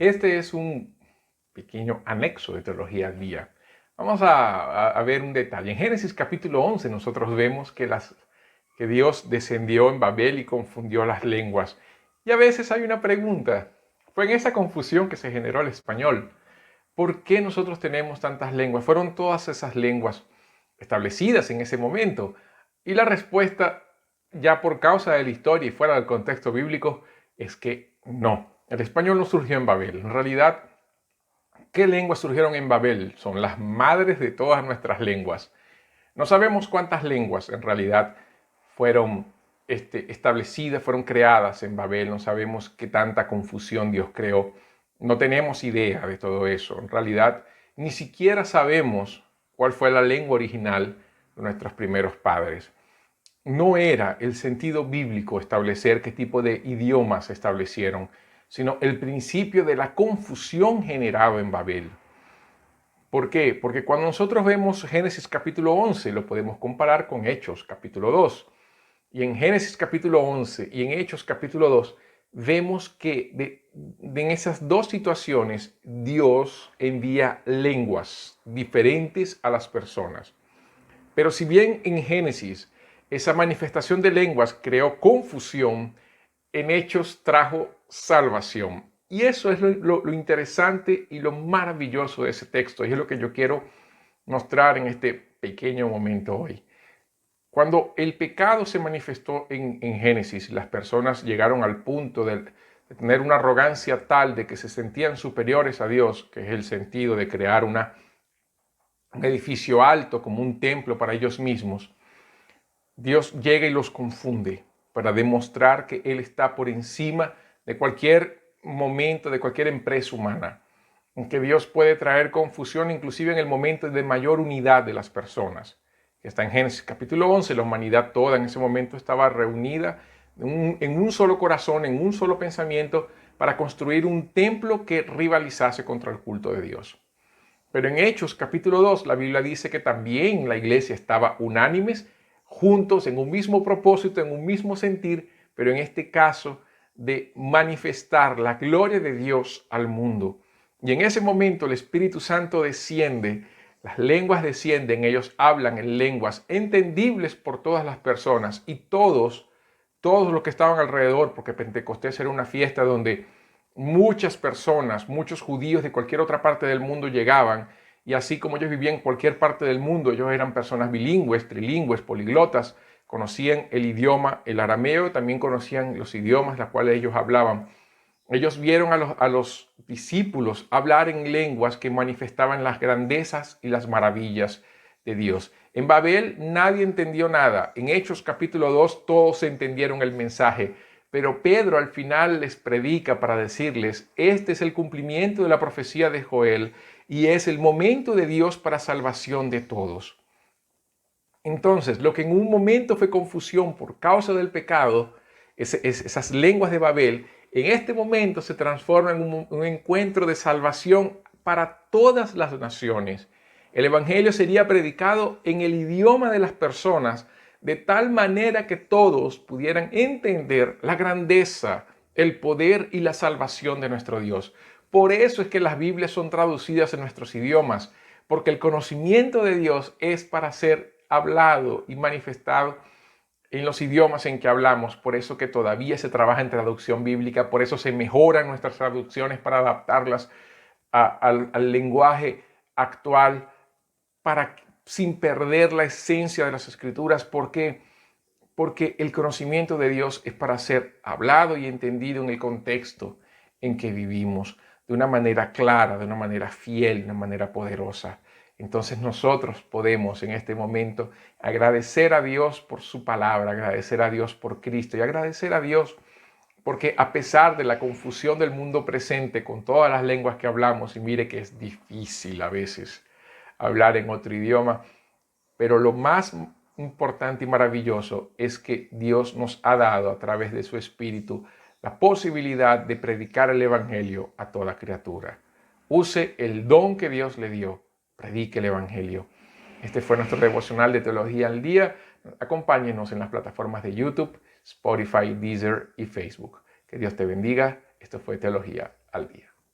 Este es un pequeño anexo de Teología al Día. Vamos a ver un detalle. En Génesis capítulo 11 nosotros vemos que Dios descendió en Babel y confundió las lenguas. Y a veces hay una pregunta. Fue en esa confusión que se generó el español. ¿Por qué nosotros tenemos tantas lenguas? ¿Fueron todas esas lenguas establecidas en ese momento? Y la respuesta, ya por causa de la historia y fuera del contexto bíblico, es que no. El español no surgió en Babel. En realidad, ¿qué lenguas surgieron en Babel? Son las madres de todas nuestras lenguas. No sabemos cuántas lenguas en realidad fueron establecidas, fueron creadas en Babel. No sabemos qué tanta confusión Dios creó. No tenemos idea de todo eso. En realidad, ni siquiera sabemos cuál fue la lengua original de nuestros primeros padres. No era el sentido bíblico establecer qué tipo de idiomas se establecieron, sino el principio de la confusión generada en Babel. ¿Por qué? Porque cuando nosotros vemos Génesis capítulo 11, lo podemos comparar con Hechos capítulo 2. Y en Génesis capítulo 11 y en Hechos capítulo 2, vemos que en esas dos situaciones Dios envía lenguas diferentes a las personas. Pero si bien en Génesis esa manifestación de lenguas creó confusión, en Hechos trajo salvación. Y eso es lo interesante y lo maravilloso de ese texto. Y es lo que yo quiero mostrar en este pequeño momento hoy. Cuando el pecado se manifestó en Génesis, las personas llegaron al punto de tener una arrogancia tal de que se sentían superiores a Dios, que es el sentido de crear un edificio alto como un templo para ellos mismos. Dios llega y los confunde para demostrar que Él está por encima de cualquier momento, de cualquier empresa humana. En que Dios puede traer confusión inclusive en el momento de mayor unidad de las personas. Está en Génesis capítulo 11, la humanidad toda en ese momento estaba reunida en un solo corazón, en un solo pensamiento, para construir un templo que rivalizase contra el culto de Dios. Pero en Hechos capítulo 2, la Biblia dice que también la iglesia estaba unánimes, juntos, en un mismo propósito, en un mismo sentir, pero en este caso de manifestar la gloria de Dios al mundo. Y en ese momento el Espíritu Santo desciende, las lenguas descienden, ellos hablan en lenguas entendibles por todas las personas y todos los que estaban alrededor, porque Pentecostés era una fiesta donde muchas personas, muchos judíos de cualquier otra parte del mundo llegaban, y así como ellos vivían en cualquier parte del mundo, ellos eran personas bilingües, trilingües, poliglotas, conocían el idioma, el arameo, también conocían los idiomas los cuales ellos hablaban. Ellos vieron a los discípulos hablar en lenguas que manifestaban las grandezas y las maravillas de Dios. En Babel nadie entendió nada. En Hechos capítulo 2 todos entendieron el mensaje. Pero Pedro al final les predica para decirles, este es el cumplimiento de la profecía de Joel y es el momento de Dios para salvación de todos. Entonces, lo que en un momento fue confusión por causa del pecado, esas lenguas de Babel, en este momento se transforma en un encuentro de salvación para todas las naciones. El evangelio sería predicado en el idioma de las personas, de tal manera que todos pudieran entender la grandeza, el poder y la salvación de nuestro Dios. Por eso es que las Biblias son traducidas en nuestros idiomas, porque el conocimiento de Dios es para ser hablado y manifestado en los idiomas en que hablamos. Por eso que todavía se trabaja en traducción bíblica, por eso se mejoran nuestras traducciones para adaptarlas al lenguaje actual, sin perder la esencia de las Escrituras. ¿Por qué? Porque el conocimiento de Dios es para ser hablado y entendido en el contexto en que vivimos, de una manera clara, de una manera fiel, de una manera poderosa. Entonces nosotros podemos en este momento agradecer a Dios por su palabra, agradecer a Dios por Cristo y agradecer a Dios porque a pesar de la confusión del mundo presente con todas las lenguas que hablamos, y mire que es difícil a veces hablar en otro idioma, pero lo más importante y maravilloso es que Dios nos ha dado a través de su Espíritu la posibilidad de predicar el Evangelio a toda criatura. Use el don que Dios le dio, predique el Evangelio. Este fue nuestro devocional de Teología al Día. Acompáñenos en las plataformas de YouTube, Spotify, Deezer y Facebook. Que Dios te bendiga. Esto fue Teología al Día.